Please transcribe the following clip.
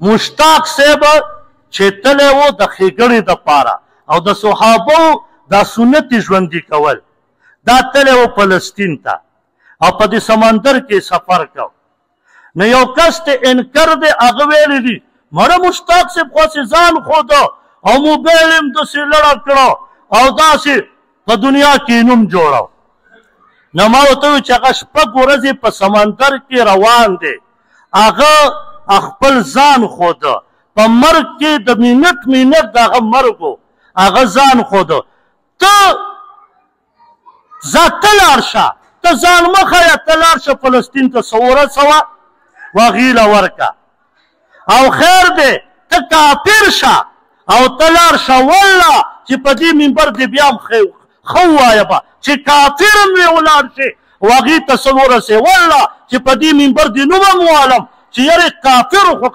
مشتاق صاحب چې تللی و د ښېګڼې دپاره او د صحابو دا سنت ژوندي کول دا تللی و فلسطین ته او په دې سمندر کې سفر کو نو یو کس ته انکر دی هغه ویلی دي مړه مشتاق صاحب خو ځان ښوده او موبایل یې داسې لړه کړه او داسې په دنیا کې نوم جوړو نو ما ورته وویل چې هغه 6 ورځې په سمندر کې روان دی هغه خپل ځان خوده په مرګ کې د منټ د هغه مرګ و هغه ځان خوده ته ځه ته لاړ شه ته ځان مه ښیه ته لاړ شه فلسطین ته څه ورځ وه وغې له ورکه او خیر دی ته کافر شه او ته لاړ شه والله چې په دې منبر دې بیا هم ښه ووایه به چې کافر هم وې ولاړ شي او هغې ته څه ورسې والله چې په دې منبر دې نوم هم والم چې یارې کافر خو